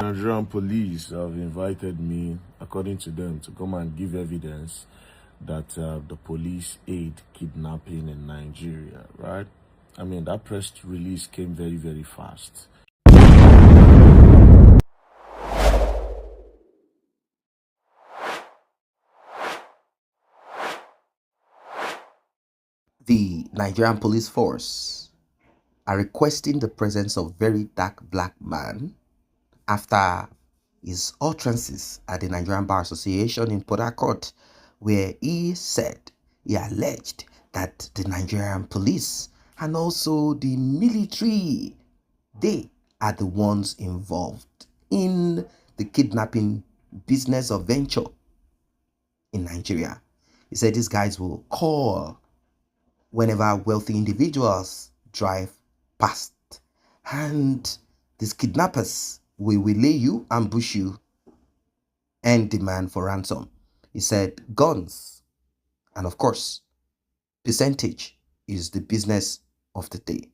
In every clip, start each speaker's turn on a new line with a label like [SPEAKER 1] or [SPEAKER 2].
[SPEAKER 1] Nigerian police have invited me, according to them, to come and give evidence that the police aid kidnapping in Nigeria, right? I mean, that press release came very, very fast.
[SPEAKER 2] The Nigerian police force are requesting the presence of Verydarkman after his utterances at the Nigerian Bar Association in Port Harcourt, where he alleged that the Nigerian police and also the military, they are the ones involved in the kidnapping business or venture in Nigeria. He said these guys will call whenever wealthy individuals drive past, and these kidnappers will lay you, ambush you, and demand for ransom. He said guns, and of course, percentage is the business of the day.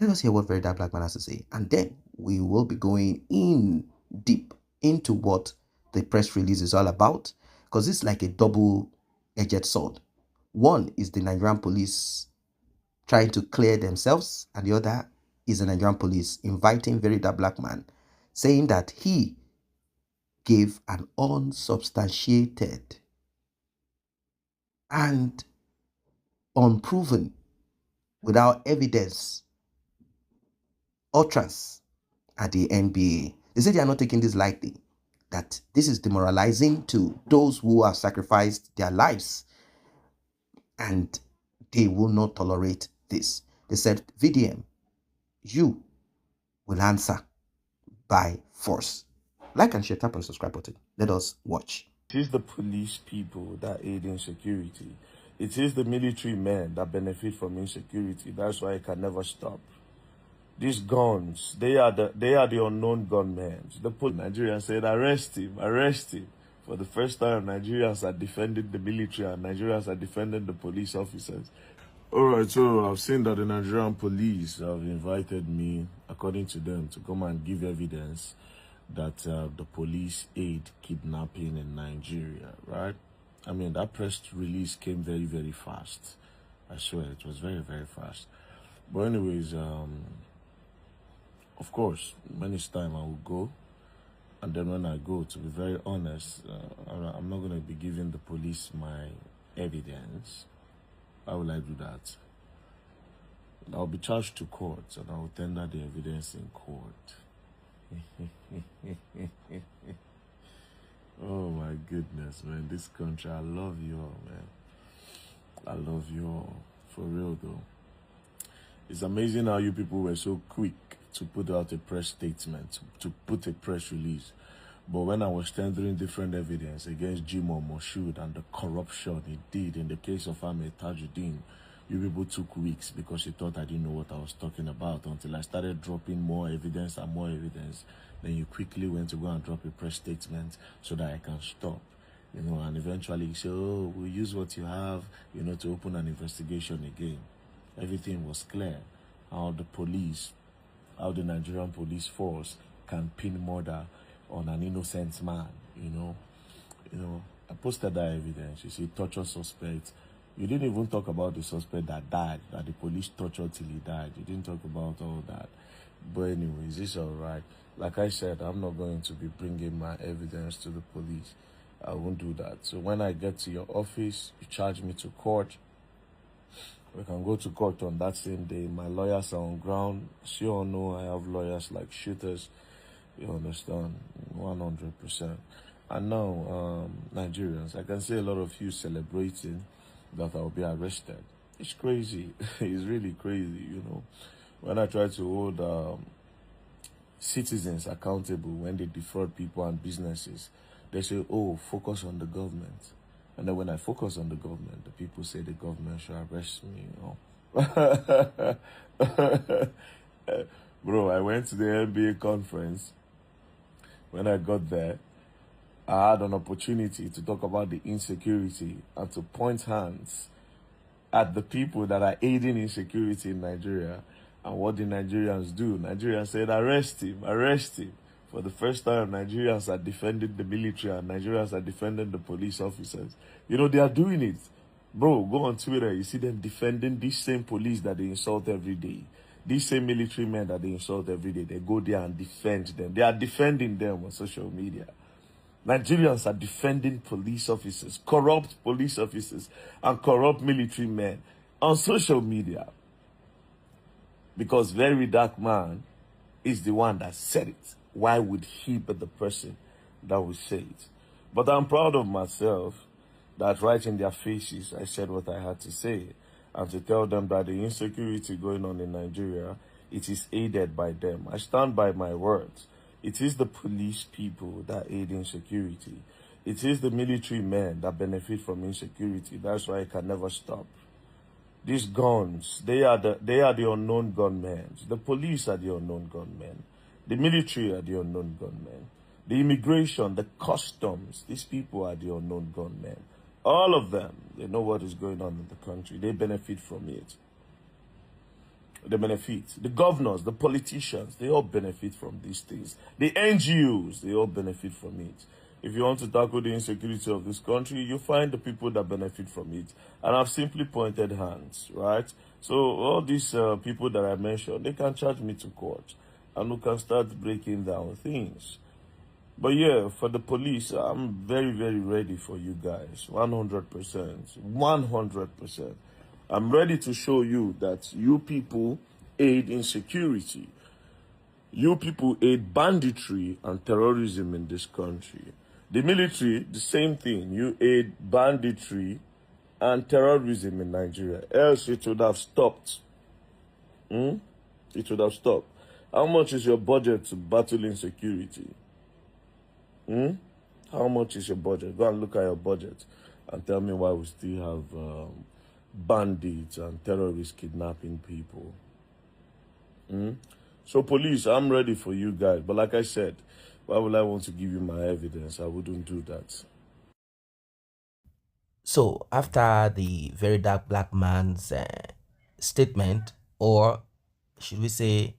[SPEAKER 2] Let us hear what Verydarkman has to say, and then we will be going in deep into what the press release is all about, because it's like a double-edged sword. One is the Nigerian police trying to clear themselves, and the other is the Nigerian police inviting Verydarkman, saying that he gave an unsubstantiated and unproven, without evidence, utterance at the NBA. They say they are not taking this lightly, that this is demoralizing to those who have sacrificed their lives, and they will not tolerate this. They said, VDM, you will answer by force. Like and share, tap on the subscribe button. Let us watch.
[SPEAKER 1] It is the police people that aid insecurity. It is the military men that benefit from insecurity. That's why it can never stop. These guns, they are the unknown gunmen. The Nigerians said, arrest him, arrest him. For the first time, Nigerians are defending the military and Nigerians are defending the police officers. Alright, so I've seen that the Nigerian police have invited me, according to them, to come and give evidence that the police aid kidnapping in Nigeria, right? I mean, that press release came very, very fast. I swear, it was very, very fast. But anyways, of course, when it's time, I will go. And then when I go, to be very honest, I'm not going to be giving the police my evidence. How will I do that? I'll be charged to court and I'll tender the evidence in court. Oh my goodness, man. This country, I love you all, man. I love you all. For real, though. It's amazing how you people were so quick to put out a press statement, to put a press release. But when I was tendering different evidence against Jimoh Moshood and the corruption he did in the case of Ahmed Tajuddin, you people took weeks because you thought I didn't know what I was talking about until I started dropping more evidence and more evidence. Then you quickly went to go and drop a press statement so that I can stop. You know, and eventually you say, oh, we'll use what you have, you know, to open an investigation again. Everything was clear. How the police, how the Nigerian police force can pin murder on an innocent man, you know. I posted that evidence. You see, torture suspect. You didn't even talk about the suspect that died, that the police tortured till he died. You didn't talk about all that. But anyways, it's all right. Like I said, I'm not going to be bringing my evidence to the police. I won't do that. So when I get to your office, you charge me to court. We can go to court on that same day. My lawyers are on ground. As you all know, I have lawyers like shooters. You understand? 100%. And now, Nigerians, I can see a lot of you celebrating that I'll be arrested. It's crazy. It's really crazy, you know. When I try to hold citizens accountable when they defraud people and businesses, they say, oh, focus on the government. And then when I focus on the government, the people say the government should arrest me, you know. Bro, I went to the NBA conference. When I got there, I had an opportunity to talk about the insecurity and to point hands at the people that are aiding insecurity in Nigeria and what the Nigerians do. Nigerians said, arrest him, arrest him. For the first time, Nigerians are defending the military and Nigerians are defending the police officers. You know, they are doing it. Bro, go on Twitter, you see them defending these same police that they insult every day. These same military men that they insult every day. They go there and defend them. They are defending them on social media. Nigerians are defending police officers, corrupt police officers, and corrupt military men on social media. Because Verydarkman is the one that said it. Why would he be the person that would say it? But I'm proud of myself that right in their faces, I said what I had to say. And to tell them that the insecurity going on in Nigeria, it is aided by them. I stand by my words. It is the police people that aid insecurity. It is the military men that benefit from insecurity. That's why it can never stop. These guns, they are the unknown gunmen. The police are the unknown gunmen. The military are the unknown gunmen. The immigration, the customs, these people are the unknown gunmen. All of them, they know what is going on in the country. They benefit from it. They benefit. The governors, the politicians, they all benefit from these things. The NGOs, they all benefit from it. If you want to tackle the insecurity of this country, you find the people that benefit from it. And I've simply pointed hands, right? So all these people that I mentioned, they can charge me to court. And we can start breaking down things. But yeah, for the police, I'm very, very ready for you guys. 100%. 100%. I'm ready to show you that you people aid insecurity. You people aid banditry and terrorism in this country. The military, the same thing. You aid banditry and terrorism in Nigeria. Else it would have stopped. It would have stopped. How much is your budget to battle insecurity? How much is your budget? Go and look at your budget and tell me why we still have bandits and terrorists kidnapping people. So police, I'm ready for you guys. But like I said, why would I want to give you my evidence? I wouldn't do that.
[SPEAKER 2] So after the very dark black man's statement, or should we say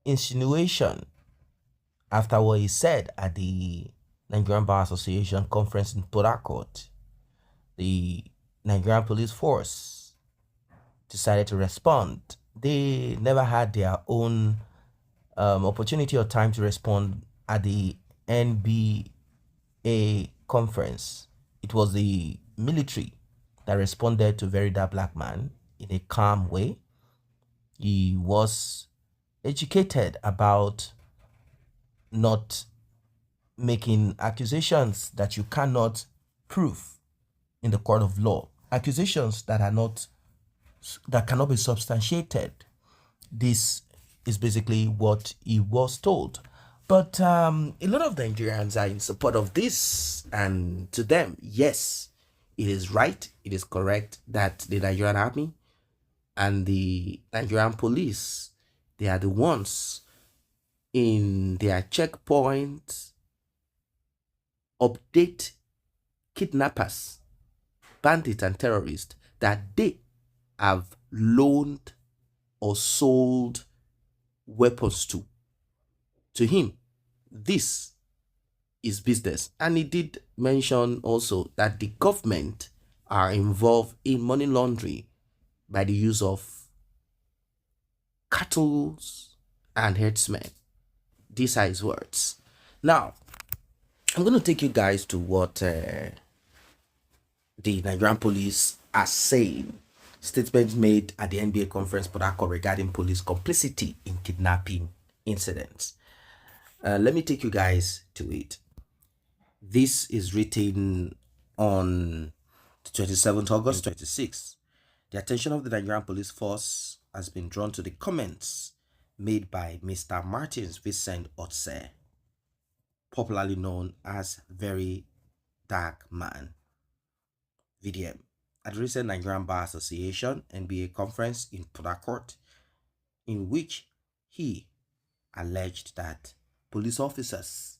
[SPEAKER 2] insinuation, after what he said at the Nigerian Bar Association conference in Port Harcourt, the Nigerian police force decided to respond. They never had their own opportunity or time to respond at the NBA conference. It was the military that responded to Verydarkman Black Man in a calm way. He was educated about not making accusations that you cannot prove in the court of law, accusations that cannot be substantiated. This is basically what he was told. But a lot of Nigerians are in support of this, and to them, yes, it is right, it is correct that the Nigerian army and the Nigerian police, they are the ones in their checkpoints update kidnappers, bandits, and terrorists that they have loaned or sold weapons to him. This is business. And he did mention also that the government are involved in money laundering by the use of cattle and herdsmen. These are his words. Now, I'm going to take you guys to what the Nigerian police are saying. Statements made at the NBA conference Port Harcourt regarding police complicity in kidnapping incidents. Let me take you guys to it. This is written on 27th August 26. The attention of the Nigerian police force has been drawn to the comments made by Mr. Martins Vincent Otse, popularly known as Verydarkman, VDM, at the recent Nigerian Bar Association NBA conference in Port Harcourt, in which he alleged that police officers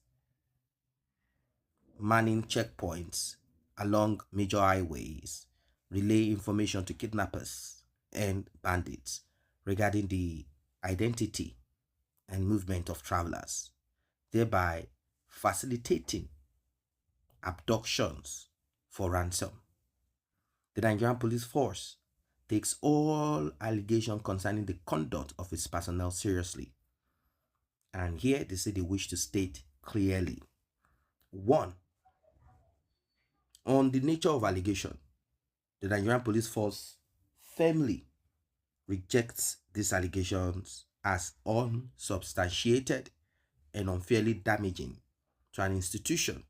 [SPEAKER 2] manning checkpoints along major highways relay information to kidnappers and bandits regarding the identity and movement of travelers. thereby facilitating abductions for ransom. The Nigerian police force takes all allegations concerning the conduct of its personnel seriously. And here they say they wish to state clearly. 1. On the nature of allegation, the Nigerian police force firmly rejects these allegations as unsubstantiated and unfairly damaging to an institution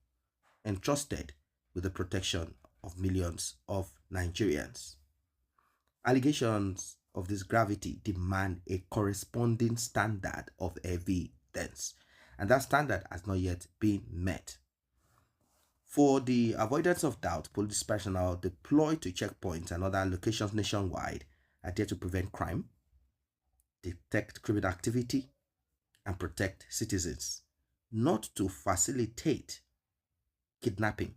[SPEAKER 2] entrusted with the protection of millions of Nigerians. Allegations of this gravity demand a corresponding standard of evidence, and that standard has not yet been met. For the avoidance of doubt, police personnel deployed to checkpoints and other locations nationwide are there to prevent crime, detect criminal activity, and protect citizens, not to facilitate kidnapping.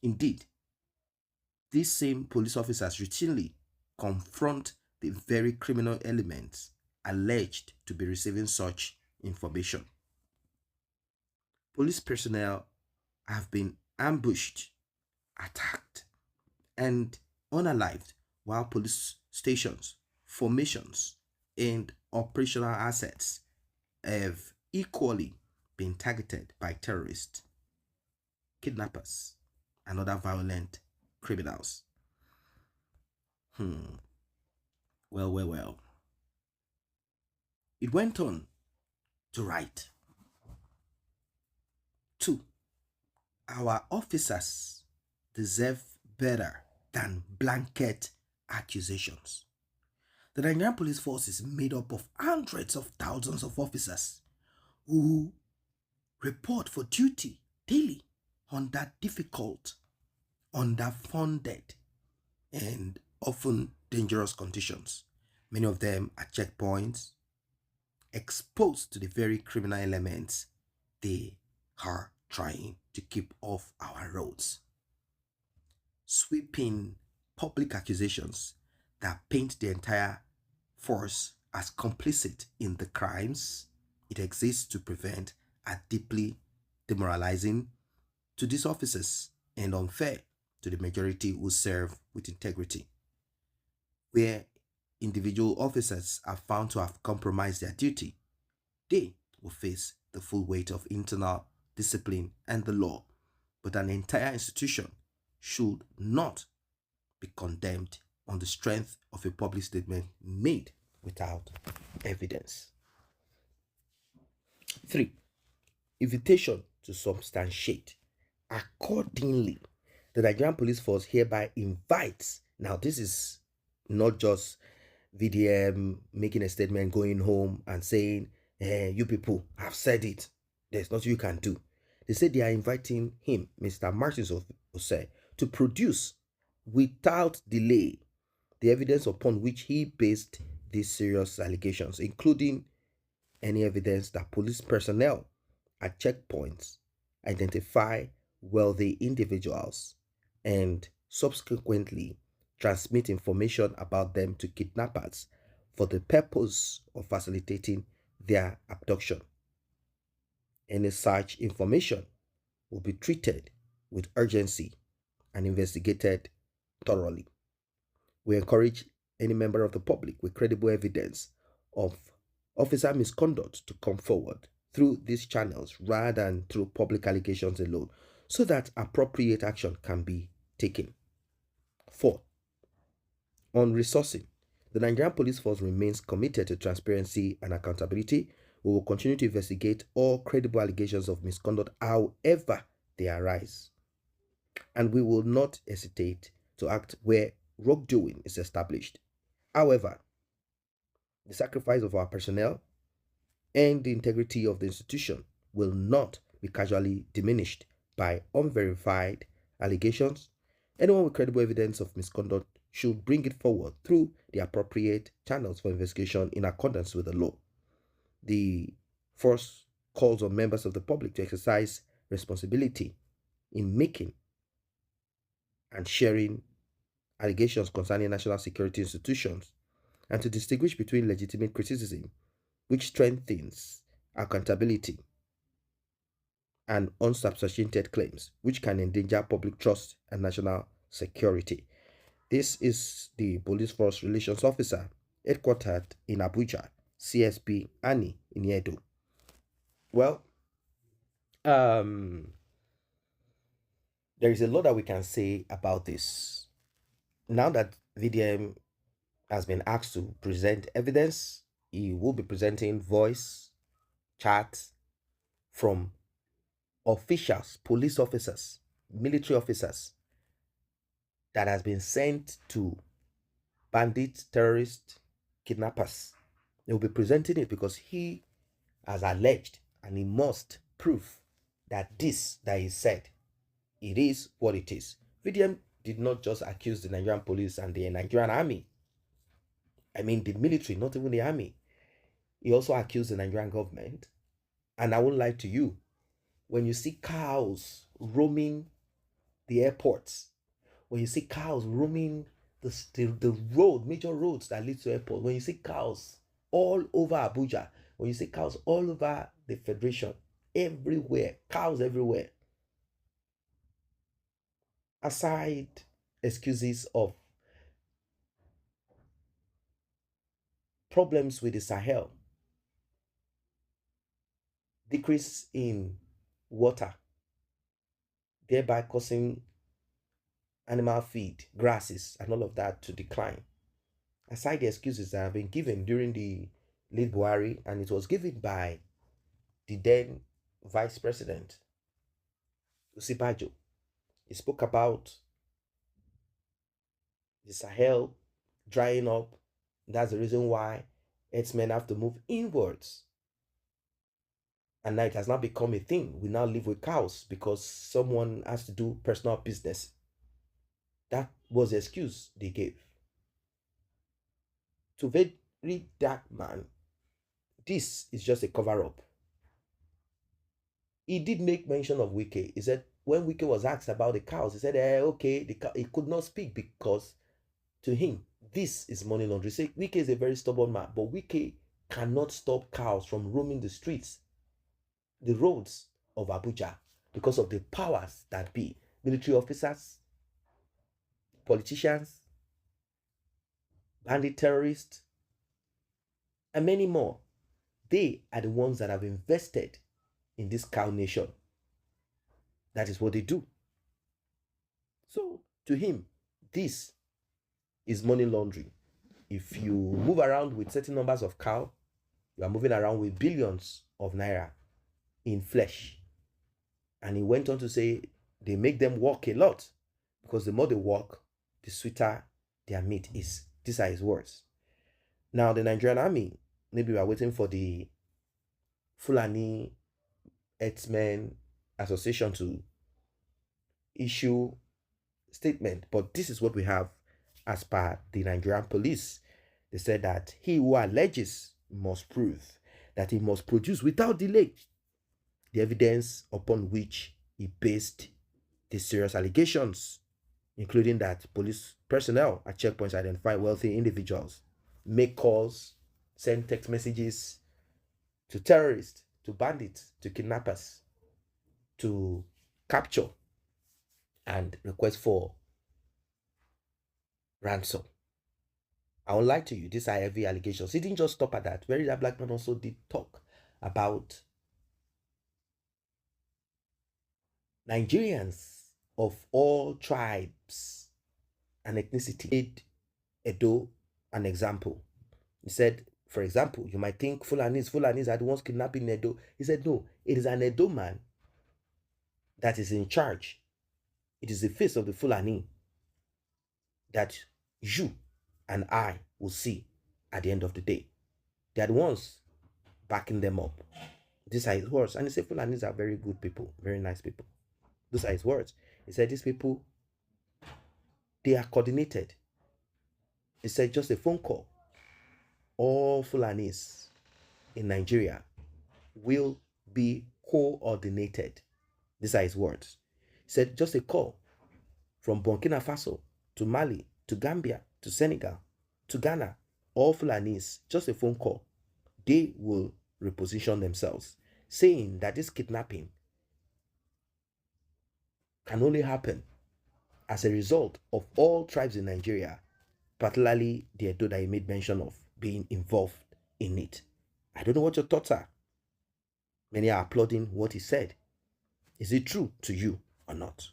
[SPEAKER 2] Indeed, these same police officers routinely confront the very criminal elements alleged to be receiving such information. Police personnel have been ambushed, attacked, and unalived, while police stations, formations, and operational assets have equally been targeted by terrorists, kidnappers, and other violent criminals. Well. It went on to write, 2. Our officers deserve better than blanket accusations. The Nigerian police force is made up of hundreds of thousands of officers who report for duty daily under difficult, underfunded, and often dangerous conditions. Many of them at checkpoints, exposed to the very criminal elements they are trying to keep off our roads. Sweeping public accusations that paint the entire force as complicit in the crimes it exists to prevent are deeply demoralizing to these officers and unfair to the majority who serve with integrity. Where individual officers are found to have compromised their duty, they will face the full weight of internal discipline and the law, but an entire institution should not be condemned on the strength of a public statement made without evidence. 3. Invitation to substantiate. Accordingly, the Nigerian police force hereby invites, now this is not just VDM making a statement, going home and saying, you people have said it, there's nothing you can do. They said they are inviting him, Mr. Martins Ose, to produce without delay the evidence upon which he based these serious allegations, including any evidence that police personnel at checkpoints identify wealthy individuals and subsequently transmit information about them to kidnappers for the purpose of facilitating their abduction. Any such information will be treated with urgency and investigated thoroughly. We encourage any member of the public with credible evidence of officer misconduct to come forward through these channels rather than through public allegations alone, so that appropriate action can be taken. 4. On resourcing, the Nigerian police force remains committed to transparency and accountability. We will continue to investigate all credible allegations of misconduct however they arise, and we will not hesitate to act where wrongdoing is established. However, the sacrifice of our personnel and the integrity of the institution will not be casually diminished by unverified allegations. Anyone with credible evidence of misconduct should bring it forward through the appropriate channels for investigation in accordance with the law. The force calls on members of the public to exercise responsibility in making and sharing allegations concerning national security institutions, and to distinguish between legitimate criticism, which strengthens accountability, and unsubstantiated claims, which can endanger public trust and national security. This is the Police Force Relations Officer, headquartered in Abuja, CSP Annie in Edo. Well, um, there is a lot that we can say about this. Now that VDM has been asked to present evidence, he will be presenting voice, chat from officials, police officers, military officers that has been sent to bandits, terrorists, kidnappers. They will be presenting it because he has alleged and he must prove that this that he said, it is what it is. VDM did not just accuse the Nigerian police and the Nigerian army. I mean the military, not even the army. He also accused the Nigerian government. And I won't lie to you, when you see cows roaming the airports, when you see cows roaming the road, major roads that lead to airport, when you see cows all over Abuja, when you see cows all over the Federation, everywhere, cows everywhere, aside excuses of problems with the Sahel, decrease in water, thereby causing animal feed, grasses, and all of that to decline. Aside the excuses that have been given during the late Buhari, and it was given by the then Vice President, Usibajo. He spoke about the Sahel drying up. That's the reason why herdsmen have to move inwards. And now it has now become a thing. We now live with cows because someone has to do personal business. That was the excuse they gave. To Verydarkman, this is just a cover-up. He did make mention of Wike. He said when Wike was asked about the cows, he said, okay, he could not speak because to him, this is money laundering. Say Wike is a very stubborn man, but Wike cannot stop cows from roaming the streets, the roads of Abuja because of the powers that be. Military officers, politicians, bandit terrorists, and many more. They are the ones that have invested in this cow nation. That is what they do. So to him, this is money laundering. If you move around with certain numbers of cow, you are moving around with billions of naira in flesh. And he went on to say they make them walk a lot because the more they walk, the sweeter their meat is. These are his words. Now, the Nigerian army, maybe we are waiting for the Fulani Herdsmen Association to issue statement, but this is what we have as per the Nigerian police. They said that he who alleges must prove, that he must produce without delay the evidence upon which he based the serious allegations, including that police personnel at checkpoints identify wealthy individuals, make calls, send text messages to terrorists, to bandits, to kidnappers, to capture and request for ransom. I won't lie to you, these are heavy allegations. He didn't just stop at that. Verydarkman also did talk about Nigerians of all tribes and ethnicity. Made Edo an example. He said, for example, you might think Fulanis are the ones kidnapping Edo. He said, no, it is an Edo man that is in charge. It is the face of the Fulani that you and I will see at the end of the day. They are the ones backing them up. These are his words. And he said Fulanis are very good people, very nice people. Those are his words. He said these people, they are coordinated. He said just a phone call. All Fulanis in Nigeria will be coordinated. These are his words. He said just a call from Burkina Faso to Mali to Gambia to Senegal to Ghana, all Fulanis, just a phone call, they will reposition themselves, saying that this kidnapping can only happen as a result of all tribes in Nigeria, particularly the Edo that he made mention of, being involved in it. I don't know what your thoughts are. Many are applauding what he said. Is it true to you or not?